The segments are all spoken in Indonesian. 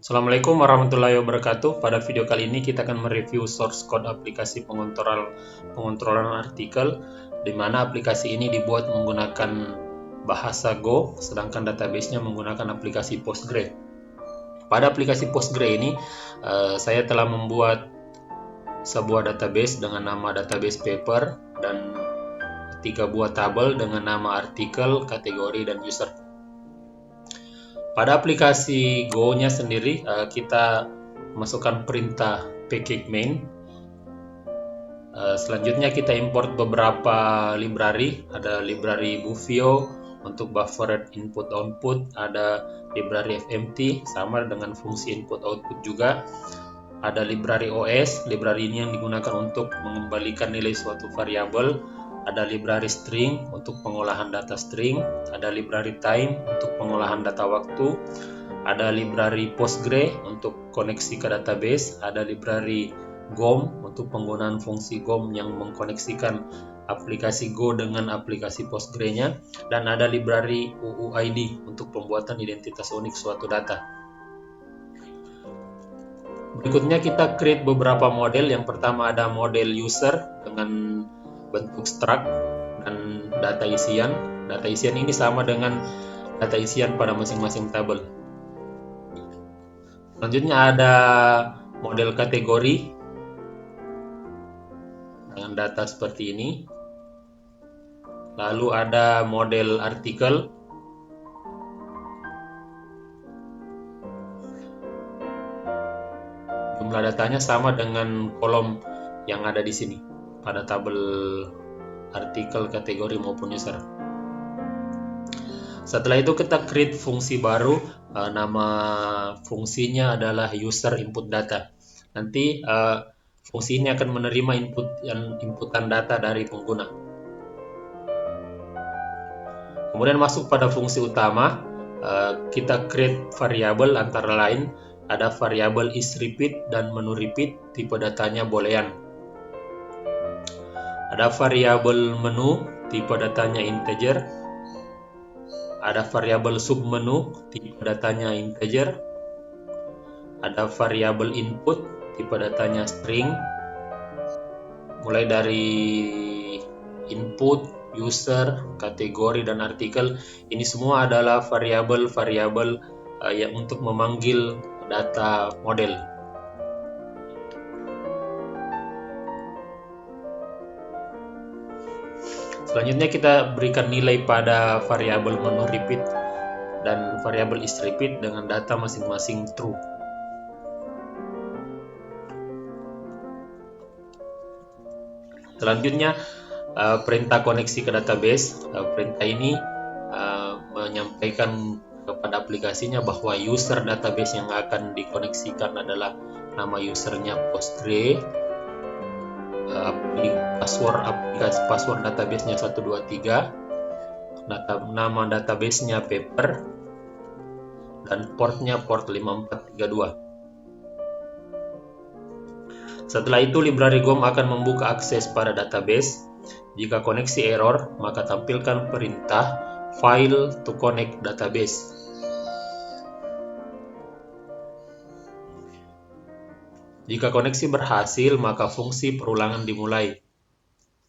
Assalamualaikum warahmatullahi wabarakatuh. Pada video kali ini kita akan mereview source code aplikasi pengontrolan artikel, di mana aplikasi ini dibuat menggunakan bahasa Go, sedangkan databasenya menggunakan aplikasi Postgre. Pada aplikasi Postgre ini, saya telah membuat sebuah database dengan nama database paper dan 3 buah tabel dengan nama artikel, kategori, dan user. Pada aplikasi Go-nya sendiri, kita masukkan perintah package main. Selanjutnya kita import beberapa library. Ada library Bufio untuk buffer input output, ada library FMT sama dengan fungsi input output juga. Ada library OS, library ini yang digunakan untuk mengembalikan nilai suatu variabel. Ada library string untuk pengolahan data string, ada library time untuk pengolahan data waktu, ada library Postgre untuk koneksi ke database, ada library GOM untuk penggunaan fungsi GOM yang mengkoneksikan aplikasi Go dengan aplikasi Postgre-nya, dan ada library UUID untuk pembuatan identitas unik suatu data. Berikutnya kita create beberapa model. Yang pertama ada model user dengan bentuk struct dan data isian. Data isian ini sama dengan data isian pada masing-masing tabel. Selanjutnya ada model kategori dengan data seperti ini. Lalu ada model artikel. Jumlah datanya sama dengan kolom yang ada di sini pada tabel artikel, kategori maupun user. Setelah itu kita create fungsi baru, nama fungsinya adalah user input data. Nanti fungsi ini akan menerima inputan data dari pengguna. Kemudian masuk pada fungsi utama, kita create variabel antara lain ada variabel isRepeat dan menu repeat, tipe datanya boolean. Ada variabel menu, tipe datanya integer. Ada variabel submenu, tipe datanya integer. Ada variabel input, tipe datanya string. Mulai dari input, user, kategori, dan artikel, ini semua adalah variabel-variabel yang untuk memanggil data model. Selanjutnya kita berikan nilai pada variabel menu repeat dan variabel isRepeat dengan data masing-masing true. Selanjutnya perintah koneksi ke database. Perintah ini menyampaikan kepada aplikasinya bahwa user database yang akan dikoneksikan adalah nama usernya Postgre, password databasenya 123, nama databasenya paper, dan portnya port 5432. Setelah itu library GOM akan membuka akses pada database. Jika koneksi error, maka tampilkan perintah file to connect database. Jika koneksi berhasil, maka fungsi perulangan dimulai.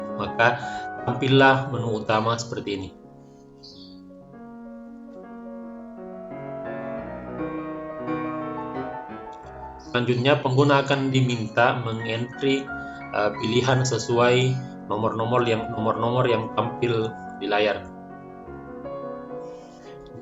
Maka tampillah menu utama seperti ini. Selanjutnya pengguna akan diminta mengentry pilihan sesuai nomor-nomor yang tampil di layar.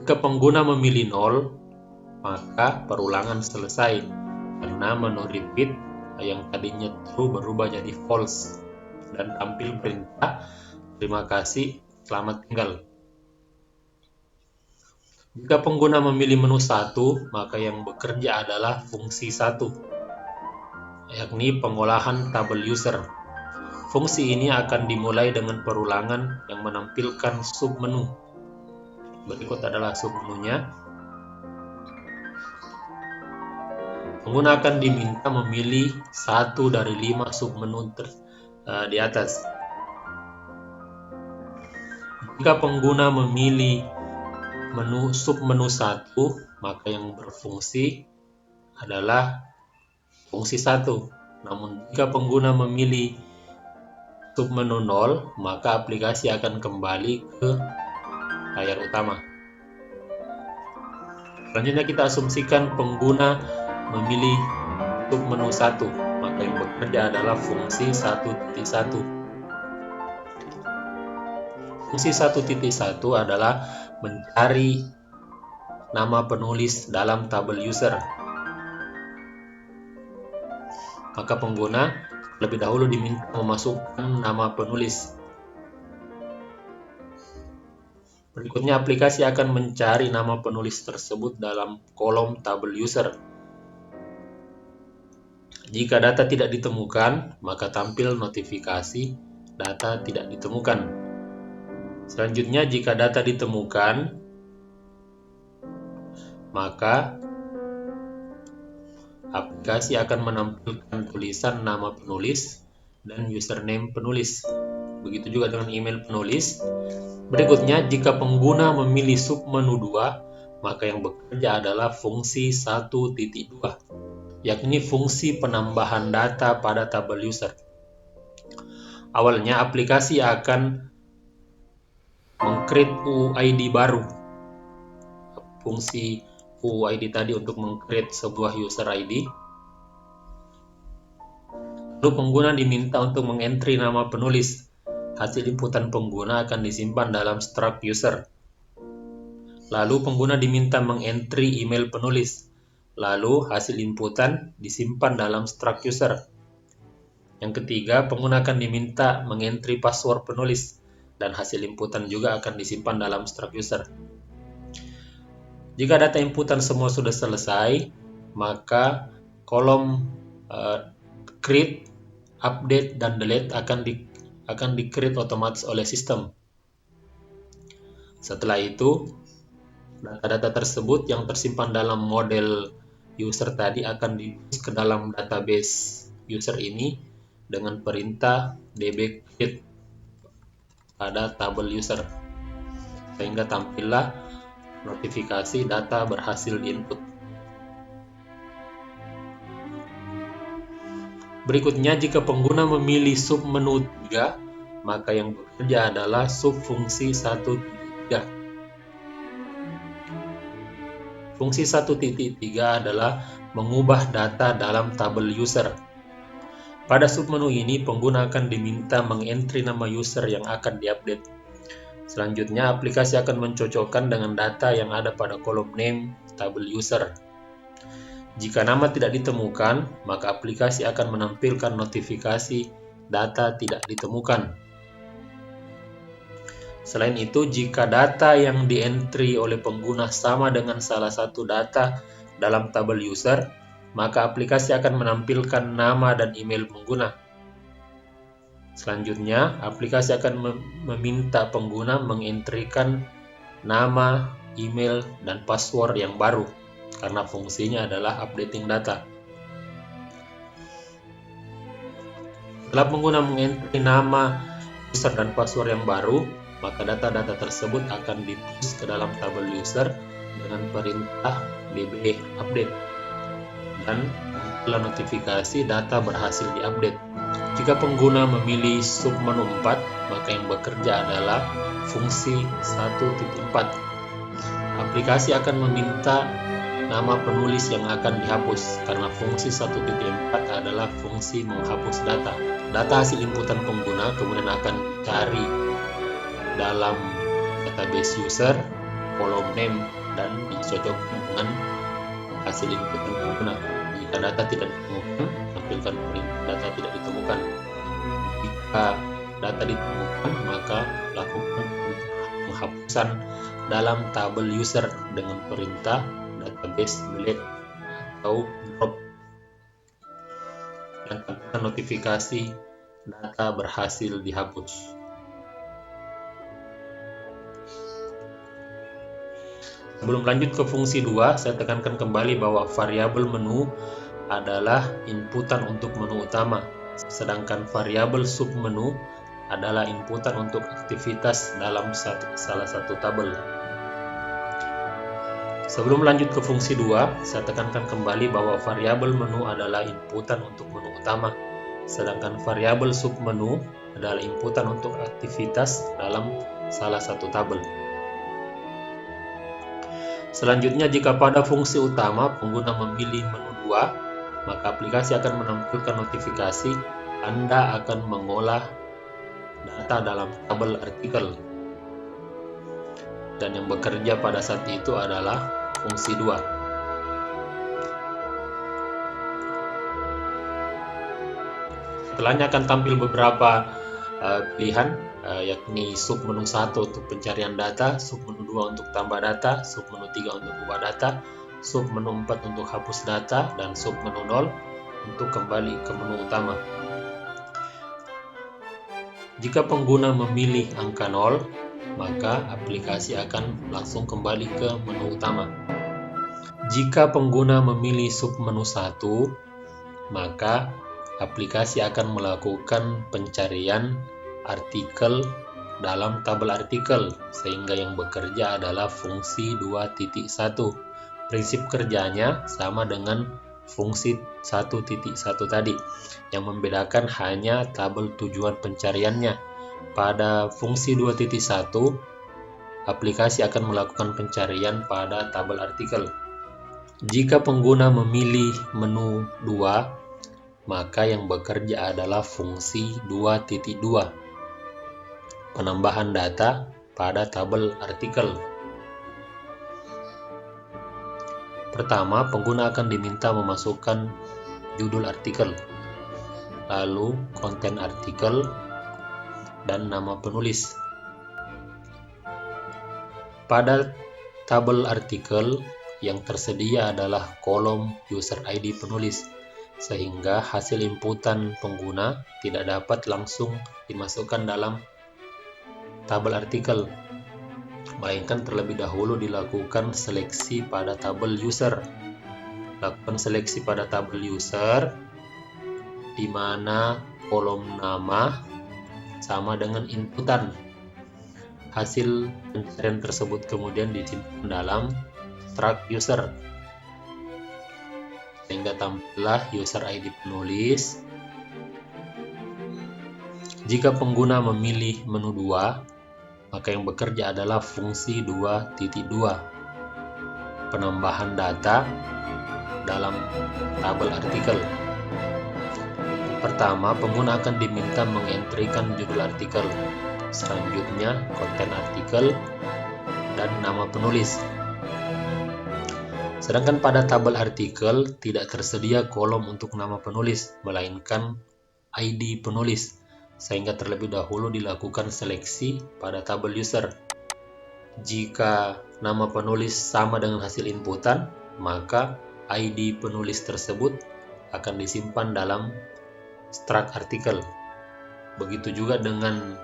Jika pengguna memilih 0, maka perulangan selesai karena menu repeat yang tadinya true berubah jadi false dan tampil perintah terima kasih, selamat tinggal. Jika pengguna memilih menu 1, maka yang bekerja adalah fungsi 1, yakni pengolahan tabel user. Fungsi ini akan dimulai dengan perulangan yang menampilkan submenu. Berikut adalah submenunya. Pengguna akan diminta memilih 1 dari 5 submenu di atas. Jika pengguna memilih submenu 1, maka yang berfungsi adalah fungsi 1. Namun jika pengguna memilih submenu 0, maka aplikasi akan kembali ke layar utama. Selanjutnya kita asumsikan pengguna memilih submenu 1, maka yang bekerja adalah fungsi 1.1. Fungsi 1.1 adalah mencari nama penulis dalam tabel user. Maka pengguna lebih dahulu diminta memasukkan nama penulis. Berikutnya aplikasi akan mencari nama penulis tersebut dalam kolom tabel user. Jika data tidak ditemukan, maka tampil notifikasi data tidak ditemukan. Selanjutnya, jika data ditemukan, maka aplikasi akan menampilkan tulisan nama penulis dan username penulis. Begitu juga dengan email penulis. Berikutnya, jika pengguna memilih submenu 2, maka yang bekerja adalah fungsi 1.2, yakni fungsi penambahan data pada tabel user. Awalnya, aplikasi akan meng-create UUID baru. Fungsi UUID tadi untuk meng-create sebuah user ID. Lalu pengguna diminta untuk mengentry nama penulis. Hasil inputan pengguna akan disimpan dalam struct user. Lalu pengguna diminta mengentry email penulis. Lalu hasil inputan disimpan dalam struct user. Yang ketiga, pengguna akan diminta mengentry password penulis. Dan hasil inputan juga akan disimpan dalam struct user. Jika data inputan semua sudah selesai, maka kolom create, update, dan delete akan di-create otomatis oleh sistem. Setelah itu, data-data tersebut yang tersimpan dalam model user tadi akan di-push ke dalam database user ini dengan perintah db-create pada tabel user, sehingga tampillah notifikasi data berhasil diinput. Berikutnya, jika pengguna memilih submenu 3, maka yang bekerja adalah subfungsi 1.3. Fungsi 1.3 adalah mengubah data dalam tabel user. Pada submenu ini, pengguna akan diminta mengentry nama user yang akan diupdate. Selanjutnya, aplikasi akan mencocokkan dengan data yang ada pada kolom name tabel user. Jika nama tidak ditemukan, maka aplikasi akan menampilkan notifikasi data tidak ditemukan. Selain itu, jika data yang di-entry oleh pengguna sama dengan salah satu data dalam tabel user, maka aplikasi akan menampilkan nama dan email pengguna. Selanjutnya, aplikasi akan meminta pengguna mengentrykan nama, email, dan password yang baru, karena fungsinya adalah updating data. Setelah pengguna mengentry nama, user, dan password yang baru, maka data-data tersebut akan di-push ke dalam tabel user dengan perintah db update, dan setelah notifikasi data berhasil diupdate. Jika pengguna memilih submenu 4, maka yang bekerja adalah fungsi 1.4. Aplikasi akan meminta nama penulis yang akan dihapus, karena fungsi 1.4 adalah fungsi menghapus data. Data hasil inputan pengguna kemudian akan dicari dalam database user, kolom name, dan dicocokkan dengan hasil inputan pengguna. Jika data tidak ditemukan, tampilkan perintah data tidak ditemukan. Jika data ditemukan, maka lakukan penghapusan dalam tabel user dengan perintah database delete atau drop, dan tampilkan notifikasi data berhasil dihapus. Sebelum lanjut ke fungsi 2, saya tekankan kembali bahwa variabel menu adalah inputan untuk menu utama, sedangkan variabel submenu adalah inputan untuk aktivitas dalam salah satu tabel. Sebelum lanjut ke fungsi 2, saya tekankan kembali bahwa variabel menu adalah inputan untuk menu utama, sedangkan variabel submenu adalah inputan untuk aktivitas dalam salah satu tabel. Selanjutnya, jika pada fungsi utama pengguna memilih menu 2, maka aplikasi akan menampilkan notifikasi Anda akan mengolah data dalam tabel artikel. Dan yang bekerja pada saat itu adalah fungsi 2. Setelahnya akan tampil beberapa pilihan, yakni submenu 1 untuk pencarian data, submenu 2 untuk tambah data, submenu 3 untuk ubah data, submenu 4 untuk hapus data, dan submenu 0 untuk kembali ke menu utama. Jika pengguna memilih angka 0, maka aplikasi akan langsung kembali ke menu utama. Jika pengguna memilih submenu 1, maka aplikasi akan melakukan pencarian artikel dalam tabel artikel, sehingga yang bekerja adalah fungsi 2.1. Prinsip kerjanya sama dengan fungsi 1.1 tadi, yang membedakan hanya tabel tujuan pencariannya. Pada fungsi 2.1, aplikasi akan melakukan pencarian pada tabel artikel. Jika pengguna memilih menu 2, maka yang bekerja adalah fungsi 2.2, penambahan data pada tabel artikel. Pertama, pengguna akan diminta memasukkan judul artikel, lalu konten artikel, dan nama penulis. Pada tabel artikel, yang tersedia adalah kolom user ID penulis, sehingga hasil inputan pengguna tidak dapat langsung dimasukkan dalam tabel artikel, melainkan terlebih dahulu dilakukan seleksi pada tabel user. Lakukan seleksi pada tabel user, di mana kolom nama sama dengan inputan. Hasil pencarian tersebut kemudian disimpan dalam struct user, sehingga tampillah user ID penulis. Jika pengguna memilih menu 2, maka yang bekerja adalah fungsi 2.2, penambahan data dalam tabel artikel. Pertama, pengguna akan diminta mengentrikan judul artikel, selanjutnya konten artikel, dan nama penulis. Sedangkan pada tabel artikel tidak tersedia kolom untuk nama penulis, melainkan ID penulis, sehingga terlebih dahulu dilakukan seleksi pada tabel user. Jika nama penulis sama dengan hasil inputan, maka ID penulis tersebut akan disimpan dalam struct artikel. Begitu juga dengan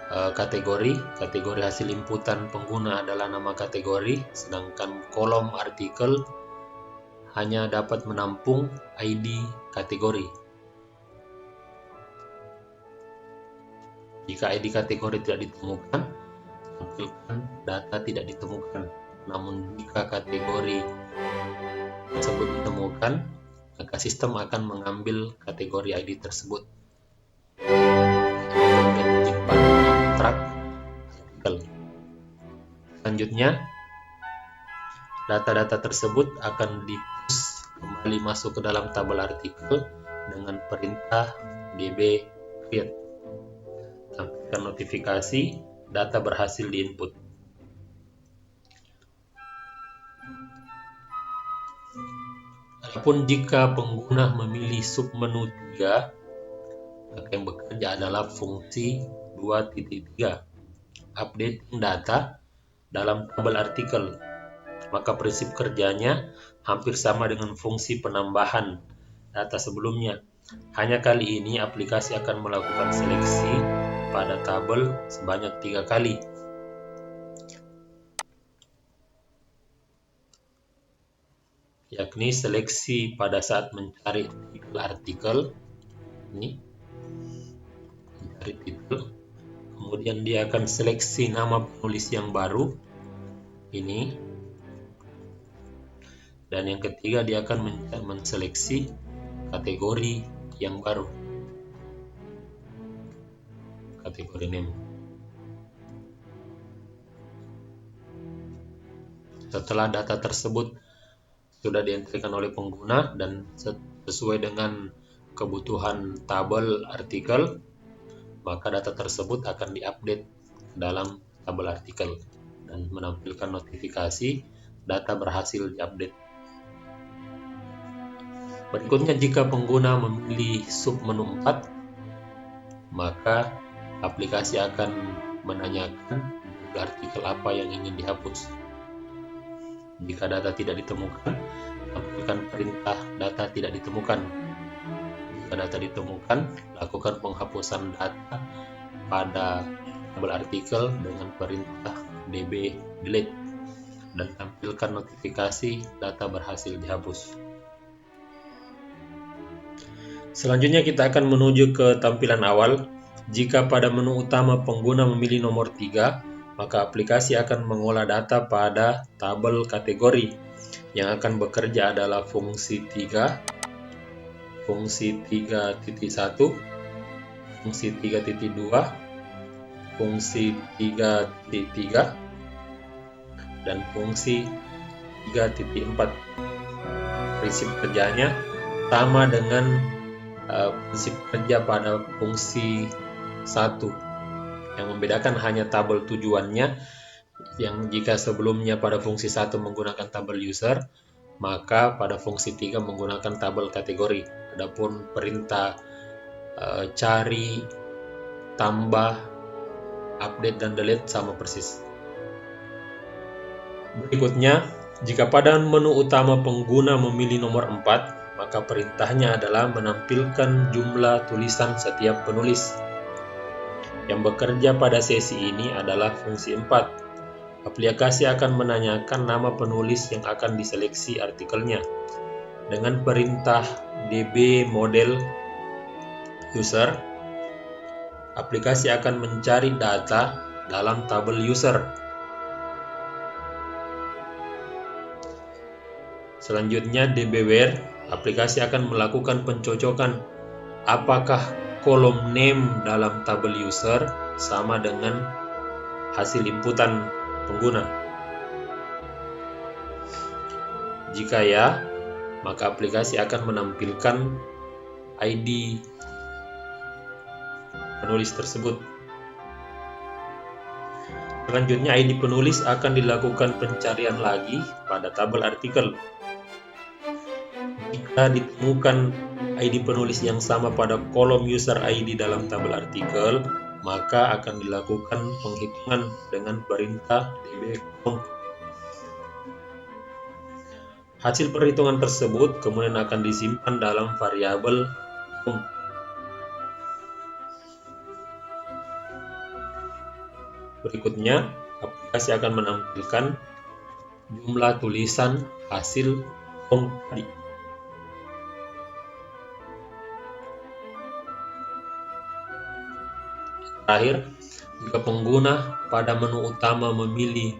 kategori hasil inputan pengguna adalah nama kategori, sedangkan kolom artikel hanya dapat menampung ID kategori. Jika ID kategori tidak ditemukan, tampilkan data tidak ditemukan. Namun jika kategori tersebut ditemukan, maka sistem akan mengambil kategori ID tersebut dan menyimpan struct artikel. Selanjutnya, data-data tersebut akan di-push kembali masuk ke dalam tabel artikel dengan perintah db create. Tampilkan notifikasi data berhasil diinput. Adapun jika pengguna memilih submenu 3, maka yang bekerja adalah fungsi 2.3, updating data dalam tabel artikel. Maka prinsip kerjanya hampir sama dengan fungsi penambahan data sebelumnya. Hanya kali ini aplikasi akan melakukan seleksi pada tabel sebanyak 3 kali. Yakni seleksi pada saat mencari artikel, ini mencari titel, kemudian dia akan seleksi nama penulis yang baru, ini, Dan yang ketiga, dia akan menseleksi kategori yang baru, kategori name. Setelah data tersebut sudah dientrikan oleh pengguna dan sesuai dengan kebutuhan tabel artikel, maka data tersebut akan diupdate dalam tabel artikel dan menampilkan notifikasi data berhasil diupdate. Berikutnya, jika pengguna memilih submenu 4, maka aplikasi akan menanyakan artikel apa yang ingin dihapus. Jika data tidak ditemukan, tampilkan perintah data tidak ditemukan. Jika data ditemukan, lakukan penghapusan data pada tabel artikel dengan perintah db delete dan tampilkan notifikasi data berhasil dihapus. Selanjutnya kita akan menuju ke tampilan awal. Jika pada menu utama pengguna memilih nomor 3, maka aplikasi akan mengolah data pada tabel kategori. Yang akan bekerja adalah fungsi 3, fungsi 3.1, fungsi 3.2, fungsi 3.3, dan fungsi 3.4. Prinsip kerjanya sama dengan prinsip kerja pada fungsi 1. Yang membedakan hanya tabel tujuannya, yang jika sebelumnya pada fungsi 1 menggunakan tabel user, maka pada fungsi 3 menggunakan tabel kategori. Adapun perintah cari, tambah, update, dan delete sama persis. Berikutnya, jika pada menu utama pengguna memilih nomor 4, maka perintahnya adalah menampilkan jumlah tulisan setiap penulis. Yang bekerja pada sesi ini adalah fungsi 4. Aplikasi akan menanyakan nama penulis yang akan diseleksi artikelnya. Dengan perintah db model user, aplikasi akan mencari data dalam tabel user. Selanjutnya dbWhere, aplikasi akan melakukan pencocokan apakah kolom name dalam tabel user sama dengan hasil inputan pengguna. Jika ya, maka aplikasi akan menampilkan ID penulis tersebut. Selanjutnya, ID penulis akan dilakukan pencarian lagi pada tabel artikel. Jika ditemukan ID penulis yang sama pada kolom user ID dalam tabel artikel, maka akan dilakukan penghitungan dengan perintah db_count. Hasil perhitungan tersebut kemudian akan disimpan dalam variabel count. Berikutnya, aplikasi akan menampilkan jumlah tulisan hasil count tadi. Terakhir, jika pengguna pada menu utama memilih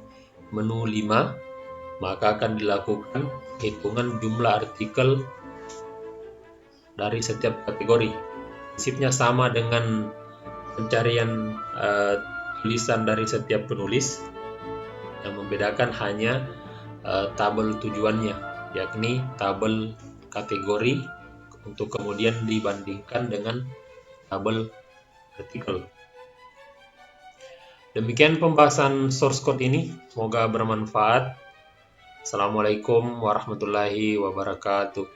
menu 5, maka akan dilakukan hitungan jumlah artikel dari setiap kategori. Prinsipnya sama dengan pencarian tulisan dari setiap penulis. Yang membedakan hanya tabel tujuannya, yakni tabel kategori, untuk kemudian dibandingkan dengan tabel artikel. Demikian pembahasan source code ini, semoga bermanfaat. Assalamualaikum warahmatullahi wabarakatuh.